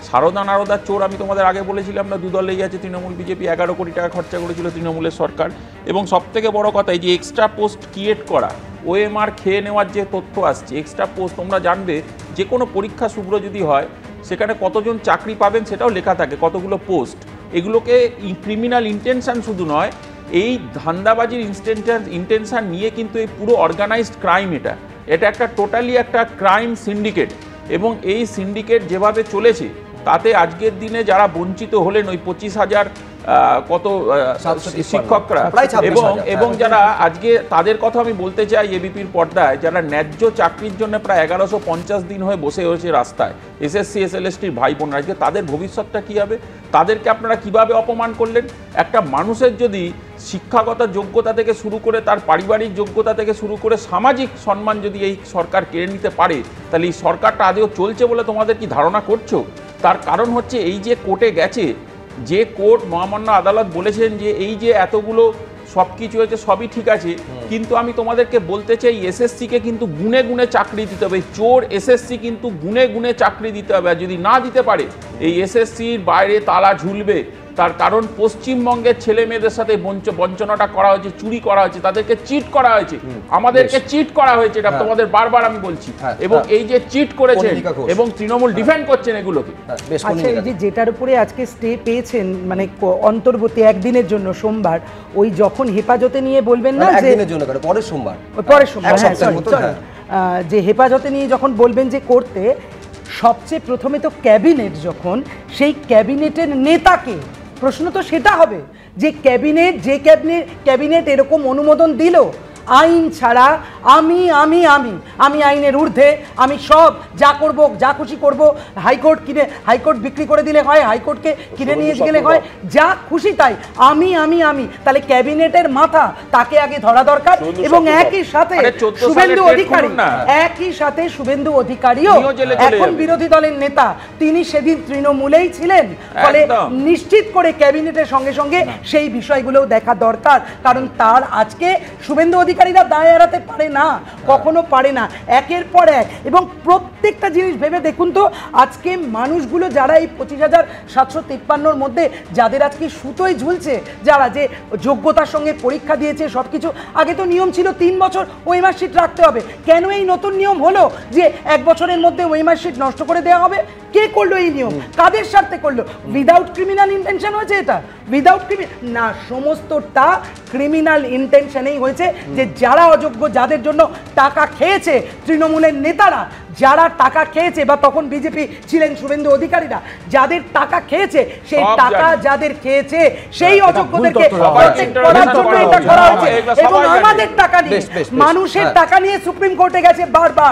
সারদা নারদার চোর আমি তোমাদের আগে বলেছিলাম না, দুদলেই আছে, তৃণমূল বিজেপি 11 কোটি টাকা খরচা করেছিল তৃণমূলের সরকার। এবং সবথেকে বড় কথা, এই যে এক্সট্রা পোস্ট ক্রিয়েট করা, ওএমআর খেয়ে নেওয়ার যে তথ্য আসছে, এক্সট্রা পোস্ট তোমরা জানবে যে কোনো পরীক্ষা শুভ্র যদি হয় সেখানে কতজন চাকরি পাবেন সেটাও লেখা থাকে, কতগুলো পোস্ট। এগুলোকে ক্রিমিনাল ইন্টেনশন শুধু নয়, এই ধান্দাবাজির ইন্টেনশন নিয়ে কিন্তু এই পুরো অর্গানাইজড ক্রাইম, এটা একটা টোটালি একটা ক্রাইম সিন্ডিকেট। এবং এই সিন্ডিকেট যেভাবে চলেছে তাতে আজকের দিনে যারা বঞ্চিত হলেন ওই 25,000 কত শিক্ষকরা এবং যারা আজকে তাদের কথা আমি বলতে চাই এবিপির পর্দায়, যারা ন্যায্য চাকরির জন্য প্রায় 1150 দিন হয়ে বসে হয়েছে রাস্তায়, এসএসসি এসএলএসটির ভাই বোনরা, আজকে তাদের ভবিষ্যৎটা কী হবে? তাদেরকে আপনারা কিভাবে অপমান করলেন? একটা মানুষের যদি শিক্ষাগত যোগ্যতা থেকে শুরু করে তার পারিবারিক যোগ্যতা থেকে শুরু করে সামাজিক সম্মান যদি এই সরকার কেড়ে নিতে পারে, তাহলে এই সরকারটা আদেও চলছে বলে তোমাদের কি ধারণা করছো? তার কারণ হচ্ছে এই যে কোর্টে গেছে, যে কোর্ট মহামান্য আদালত বলেছেন যে এই যে এতগুলো সব কিছু হয়েছে সবই ঠিক আছে, কিন্তু আমি তোমাদেরকে বলতে চাই এসএসসিকে কিন্তু গুনে গুনে চাকরি দিতে হবে। চোর এসএসসি কিন্তু গুনে গুনে চাকরি দিতে হবে, আর যদি না দিতে পারে এই এসএসসির বাইরে তালা ঝুলবে। তার কারণ পশ্চিমবঙ্গের ছেলে মেয়েদের সাথে বঞ্চনাটা করা হয়েছে, চুরি করা হয়েছে, তাদেরকে চিট করা হয়েছে, আমাদেরকে চিট করা হয়েছে, এটা তোমাদের বারবার আমি বলছি। এবং এই যে চিট করেছেন এবং তৃণমূল ডিফেন্ড করছেন এগুলোকে। আচ্ছা, এই যে যেটার উপরে আজকে স্টে পেয়েছেন মানে অন্তর্বর্তী একদিনের জন্য সোমবার, ওই যখন হেফাজতে নিয়ে বলবেন না যে পরের সোমবার যে হেফাজতে নিয়ে যখন বলবেন যে করতে, সবচেয়ে প্রথমে তো ক্যাবিনেট, যখন সেই ক্যাবিনেটের নেতাকে প্রশ্ন তো সেটা হবে যে ক্যাবিনেট এরকম অনুমোদন দিল আইন ছাড়া। আমি আইনের ঊর্ধ্বে, আমি সব যা করব, যা খুশি করব। হাইকোর্ট বিক্রি করে দিলে হয়, হাইকোর্টকে কিনে নিয়ে গেলে হয়, যা খুশি তাই। আমি তাহলে ক্যাবিনেটের মাথা, তাকে আগে ধরা দরকার। এবং একই সাথে শুভেন্দু অধিকারীও এখন বিরোধী দলের নেতা, তিনি সেদিন তৃণমূলেই ছিলেন, ফলে নিশ্চিত করে ক্যাবিনেটের সঙ্গে সঙ্গে সেই বিষয়গুলোও দেখা দরকার। কারণ তার আজকে শুভেন্দু অধিকারীরা দায় এড়াতে পারে না, কখনো পারে না, একের পর এক। এবং প্রত্যেকটা জিনিস ভেবে দেখুন তো, আজকে মানুষগুলো যারা এই 25,753-র মধ্যে যাদের আজকে সুতোয় ঝুলছে, যারা যে যোগ্যতার সঙ্গে পরীক্ষা দিয়েছে সবকিছু, আগে তো নিয়ম ছিল 3 বছর ওএমআর শিট রাখতে হবে। কেন এই নতুন নিয়ম হলো যে 1 বছরের মধ্যে ওএমআর শিট নষ্ট করে দেওয়া হবে? কে করলো এই নিয়ম? কাদের স্বার্থে করলো? উইদাউট ক্রিমিনাল ইন্টেনশন হয়েছে এটা? না, সমস্তটা ক্রিমিনাল ইন্টেনশনেই হয়েছে। যে যারা অযোগ্য, যাদের জন্য টাকা খেয়েছে তৃণমূলের নেতারা, যারা টাকা খেয়েছে, বা তখন বিজেপি ছিলেন শুভেন্দু অধিকারীরা, যাদের টাকা খেয়েছে, সেই টাকা যাদের খেয়েছে সেই অযোগ্যদেরকে প্রটেক্ট করার জন্য এটা করা হয়েছে। এবং আমাদের টাকা নিয়ে, মানুষের টাকা নিয়ে সুপ্রিম কোর্টে গেছে বারবার।